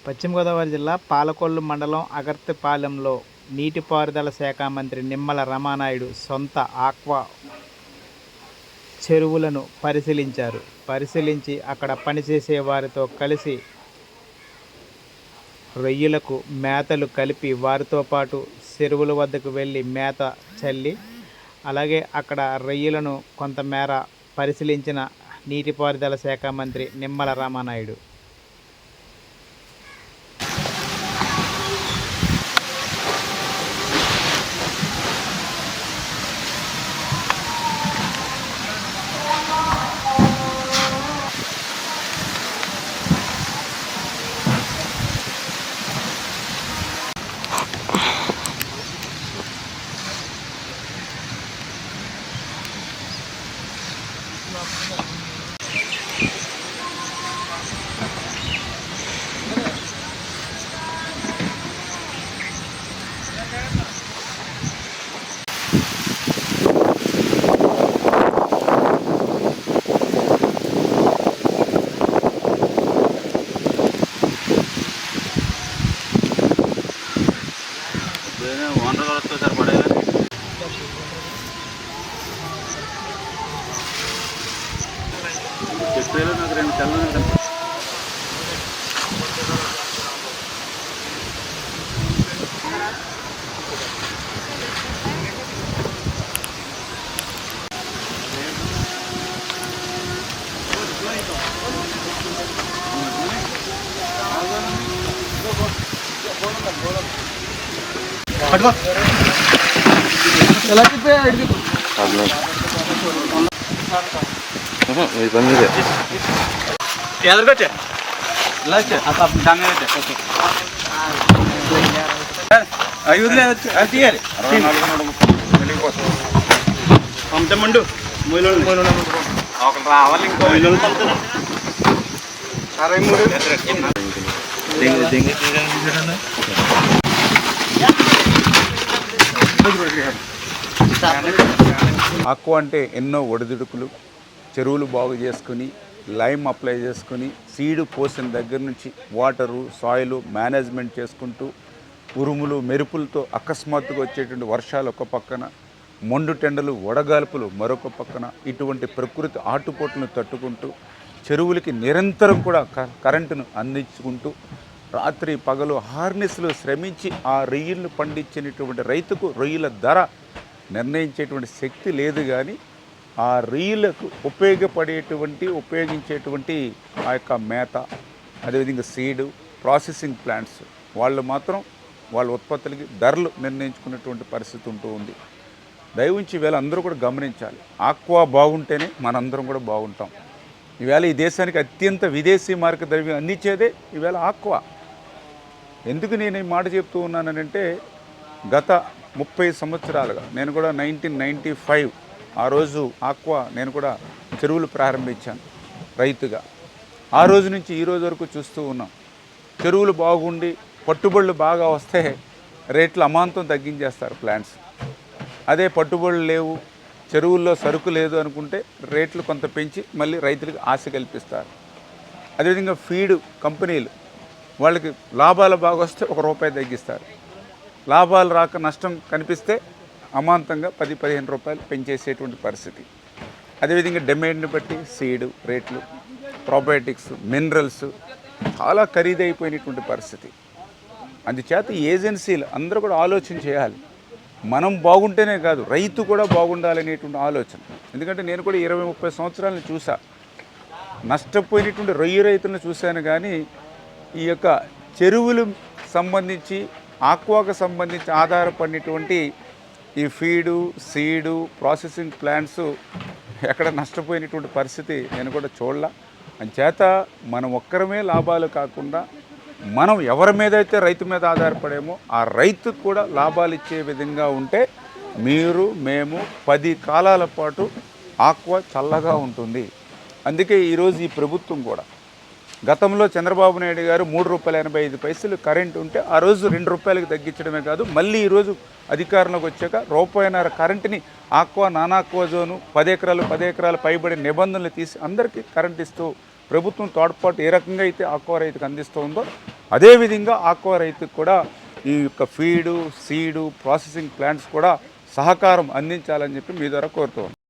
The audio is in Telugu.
పశ్చిమ గోదావరి జిల్లా పాలకొల్లు మండలం అగర్తిపాలెంలో నీటిపారుదల శాఖ మంత్రి నిమ్మల రామానాయుడు సొంత ఆక్వా చెరువులను పరిశీలించి అక్కడ పనిచేసే వారితో కలిసి రొయ్యలకు మేతలు కలిపి వారితో పాటు చెరువుల వద్దకు వెళ్ళి మేత చల్లి అలాగే అక్కడ రొయ్యలను కొంతమేర పరిశీలించిన నీటిపారుదల శాఖ మంత్రి నిమ్మల రామానాయుడు. నాకు రెండు తెల్లని పట్టుకో ఎలా చెప్పే ఎదురుకొచ్చే ఇలా వచ్చే దాని మీద వచ్చే ఐదు లేదు అది తీయాలి పంపమండు ఒకరు రావాలి ఇంకో అరవై మూడు ఆక్వా అంటే ఎన్నో ఒడిదుడుకులు, చెరువులు బాగు చేసుకుని లైమ్ అప్లై చేసుకుని సీడు పోసిన దగ్గర నుంచి వాటరు సాయిలు మేనేజ్మెంట్ చేసుకుంటూ ఉరుములు మెరుపులతో అకస్మాత్తుగా వచ్చేటువంటి వర్షాలు ఒక పక్కన, మొండు టెండలు వడగాల్పులు మరొక పక్కన, ఇటువంటి ప్రకృతి ఆటుపోట్లను తట్టుకుంటూ చెరువులకి నిరంతరం కూడా కరెంటును అందించుకుంటూ రాత్రి పగలు హార్నెస్లు శ్రమించి ఆ రొయ్యలను పండించినటువంటి రైతుకు రొయ్యల ధర నిర్ణయించేటువంటి శక్తి లేదు. కానీ ఆ రొయ్యలకు ఉపయోగించేటువంటి ఆ యొక్క మేత, అదేవిధంగా సీడు, ప్రాసెసింగ్ ప్లాంట్స్ వాళ్ళు మాత్రం వాళ్ళ ఉత్పత్తులకి ధరలు నిర్ణయించుకునేటువంటి పరిస్థితి ఉంటూ ఉంది. దయవుంచి ఈవేళ అందరూ కూడా గమనించాలి, ఆక్వా బాగుంటేనే మనందరం కూడా బాగుంటాం. ఈవేళ ఈ దేశానికి అత్యంత విదేశీ మార్క ద్రవ్యం అందించేదే ఈవేళ ఆక్వా. ఎందుకు నేను ఈ మాట చెప్తూ ఉన్నానంటే, గత 30 సంవత్సరాలుగా నేను కూడా 1995 ఆ రోజు ఆక్వా నేను కూడా చెరువులు ప్రారంభించాను రైతుగా. ఆ రోజు నుంచి ఈ రోజు వరకు చూస్తూ ఉన్నాం. చెరువులు బాగుండి పట్టుబడులు బాగా వస్తే రేట్లు అమాంతం తగ్గించేస్తారు ప్లాంట్స్. అదే పట్టుబడులు లేవు, చెరువుల్లో సరుకు లేదు అనుకుంటే రేట్లు కొంత పెంచి మళ్ళీ రైతులకు ఆశ కల్పిస్తారు. అదేవిధంగా ఫీడ్ కంపెనీలు వాళ్ళకి లాభాలు బాగా వస్తే ₹1 తగ్గిస్తారు, లాభాలు రాక నష్టం కనిపిస్తే అమాంతంగా 10-15 రూపాయలు పెంచేసేటువంటి పరిస్థితి. అదేవిధంగా డిమాండ్ని బట్టి సీడు రేట్లు, ప్రోబయోటిక్స్, మినరల్స్ చాలా ఖరీదైపోయినటువంటి పరిస్థితి. అందుచేత ఏజెన్సీలు అందరూ కూడా ఆలోచన చేయాలి. మనం బాగుంటేనే కాదు, రైతు కూడా బాగుండాలనేటువంటి ఆలోచన. ఎందుకంటే నేను కూడా 20-30 సంవత్సరాలను చూసా, నష్టపోయినటువంటి రొయ్య రైతులను చూశాను. కానీ ఈ యొక్క చెరువులు సంబంధించి ఆక్వాకు సంబంధించి ఆధారపడినటువంటి ఈ ఫీడు, సీడు, ప్రాసెసింగ్ ప్లాంట్స్ ఎక్కడ నష్టపోయినటువంటి పరిస్థితి నేను కూడా చూడలా. అంచేత మనం ఒక్కరమే లాభాలు కాకుండా మనం ఎవరి మీద అయితే రైతు మీద ఆధారపడేమో ఆ రైతుకు కూడా లాభాలు ఇచ్చే విధంగా ఉంటే మీరు మేము 10 కాలాల పాటు ఆక్వా చల్లగా ఉంటుంది. అందుకే ఈరోజు ఈ ప్రభుత్వం కూడా, గతంలో చంద్రబాబు నాయుడు గారు ₹3.85 కరెంట్ ఉంటే ఆ రోజు ₹2 తగ్గించడమే కాదు, మళ్ళీ ఈరోజు అధికారంలోకి వచ్చాక ₹1.5 కరెంటుని ఆక్వా, నాన్ ఆక్వా జోను 10 ఎకరాలు పైబడి నిబంధనలు తీసి అందరికీ కరెంట్ ఇస్తూ ప్రభుత్వం తోడ్పాటు ఏ రకంగా అయితే ఆక్వా రైతుకు అందిస్తుందో అదేవిధంగా ఆక్వా రైతుకు కూడా ఈ యొక్క ఫీడు సీడు ప్రాసెసింగ్ ప్లాంట్స్ కూడా సహకారం అందించాలని చెప్పి మీ ద్వారా కోరుతూ ఉన్నాం.